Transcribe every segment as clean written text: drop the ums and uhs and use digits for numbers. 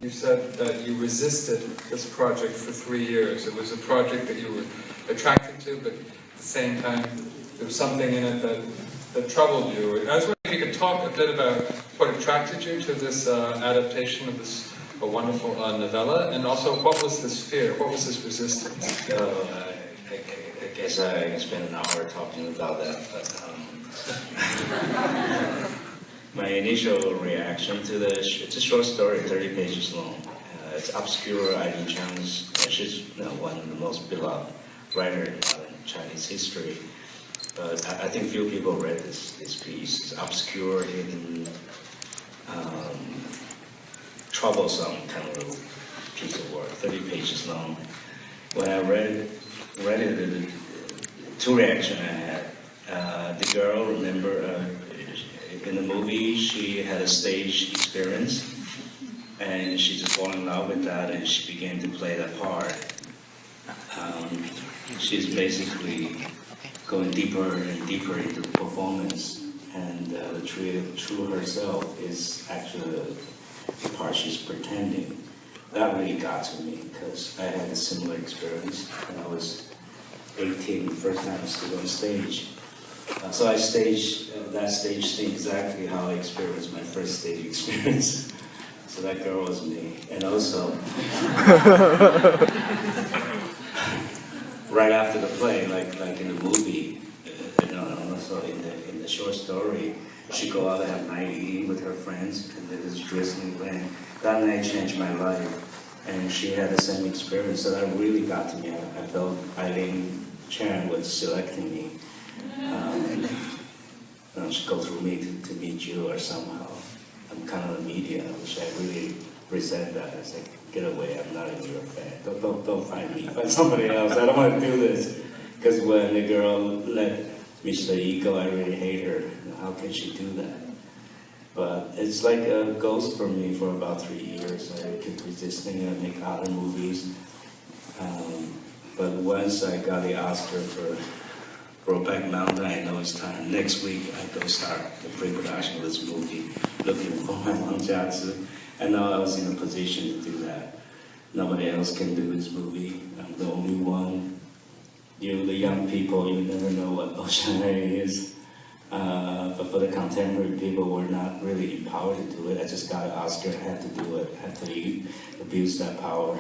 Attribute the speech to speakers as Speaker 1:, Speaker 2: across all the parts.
Speaker 1: You said that you resisted this project for 3 years. It was a project that you were attracted to, but at the same time, there was something in it that troubled you. And I was wondering if you could talk a bit about what attracted you to this adaptation of this wonderful novella, and also what was this fear, what was this resistance?
Speaker 2: I guess I spent an hour talking about that, but my initial reaction to it's a short story, 30 pages long. It's obscure Eileen Chang's, she's one of the most beloved writers in Chinese history. But I think few people read this piece. It's obscure, hidden, troublesome kind of piece of work, 30 pages long. When I read it, two reactions I had. The girl, remember, in the movie, she had a stage experience, and she just fell in love with that, and she began to play that part. She's basically going deeper and deeper into the performance, and the true herself is actually the part she's pretending. That really got to me, because I had a similar experience when I was 18, the first time I stood on stage. So I staged that stage thing exactly how I experienced my first stage experience. So that girl was me. And also, right after the play, like in the movie, also in the short story, she go out and have night eating with her friends, and it was drizzling rain. That night changed my life, and she had the same experience. So that really got to me. I felt Eileen Chan was selecting me. She go through me to meet you, or somehow. I'm kind of a media, which I really resent that. I say, get away, I'm not a New York fan. Don't find me, find somebody else. I don't want to do this. Because when the girl let Mr. Ego, I really hate her. How can she do that? But it's like a ghost for me for about 3 years. I kept resisting and make other movies. But once I got the Oscar for Brokeback Mountain, I know it's time. Next week, I go start the pre-production of this movie, looking for my Wang Jiazi. I know I was in a position to do that. Nobody else can do this movie. I'm the only one. You, the young people, you never know what Oceanary is. But for the contemporary people, we're not really empowered to do it. I just got an Oscar, I had to do it, I had to abuse that power.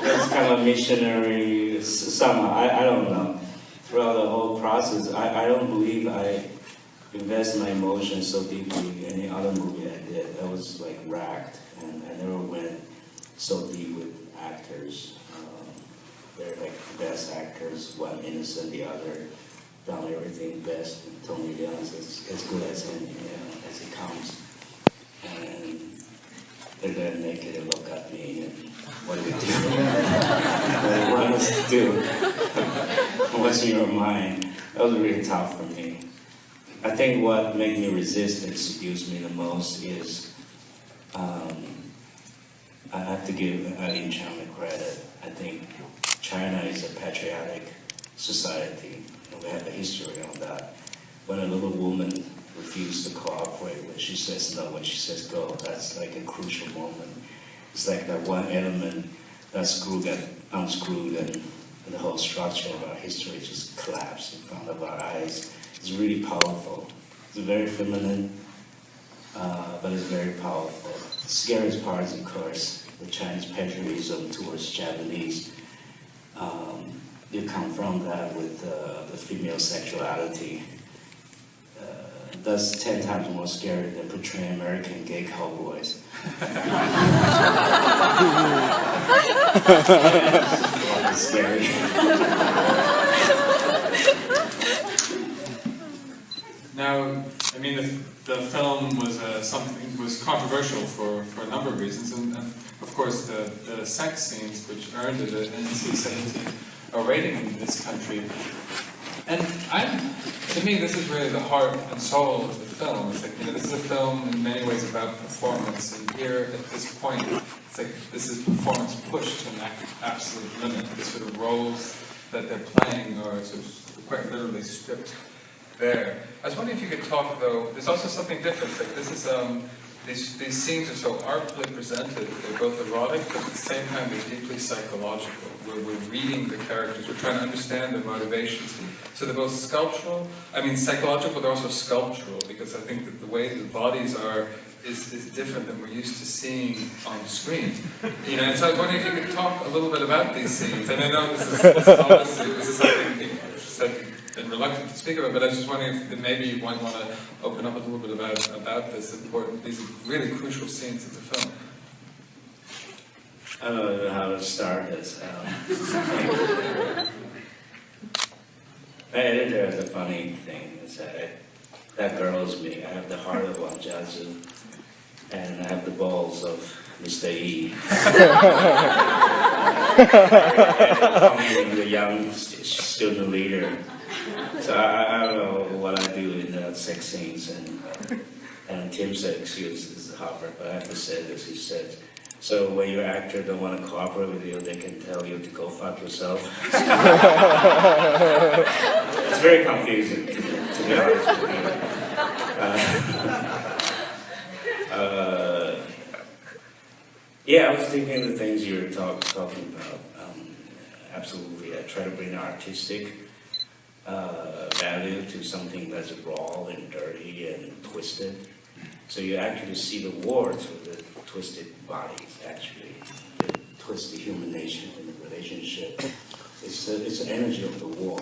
Speaker 2: It's kind of missionary, somehow, I don't know. Throughout the whole process, I don't believe I invest my emotions so deeply in any other movie I did. I was like racked, and I never went so deep with actors. They're like the best actors, one innocent, the other. Done everything best, and Tony Leon's as good as as it comes. And they're there naked and look at me, and what do we do? What do you want us to do? What's in your mind? That was really tough for me. I think what made me resist and seduce me the most is I have to give Eileen Chang the credit. I think China is a patriotic society. We have a history on that. When a little woman refuses to cooperate, when she says no, when she says go, that's like a crucial moment. It's like that one element that got unscrewed, and the whole structure of our history just collapsed in front of our eyes. It's really powerful. It's very feminine, but it's very powerful. The scariest part is, of course, the Chinese patriotism towards Japanese. You confront that with the female sexuality. That's 10 times more scary than portraying American gay cowboys. It's scary.
Speaker 1: Now, I mean, the film was controversial for a number of reasons, and of course the sex scenes, which earned it an NC-17 rating in this country. And to me, this is really the heart and soul of the film. It's like, this is a film in many ways about performance, and here at this point, it's like this is performance pushed to an absolute limit. The sort of roles that they're playing are sort of quite literally stripped bare. I was wondering if you could talk, though, there's also something different. Like this is these scenes are so artfully presented. They're both erotic, but at the same time they're deeply psychological. We're reading the characters. We're trying to understand their motivations. So they're both sculptural. I mean, psychological, but they're also sculptural, because I think that the way the bodies are is different than we're used to seeing on screen. You know, and so I was wondering if you could talk a little bit about these scenes. And I know this is something you've been reluctant to speak about, but I was just wondering if maybe you might want to open up a little bit about this important, these really crucial scenes of the film.
Speaker 2: I don't know how to start this. My editor has a funny thing. Is that girl's me. I have the heart of Wang Jiazhu, and I have the balls of Mr. Yi. I'm the young student leader. So I don't know what I do in the sex scenes, and Tim said, excuse, this is Hopper, but I have to say this. He said, so when your actor don't want to cooperate with you, they can tell you to go fuck yourself. It's very confusing, to be honest with you. Yeah, I was thinking the things you were talking about. Absolutely, I try to bring artistic value to something that's raw and dirty and twisted. So you actually see the wards with the twisted bodies, actually. The twisted human nature in the relationship. It's the energy of the war.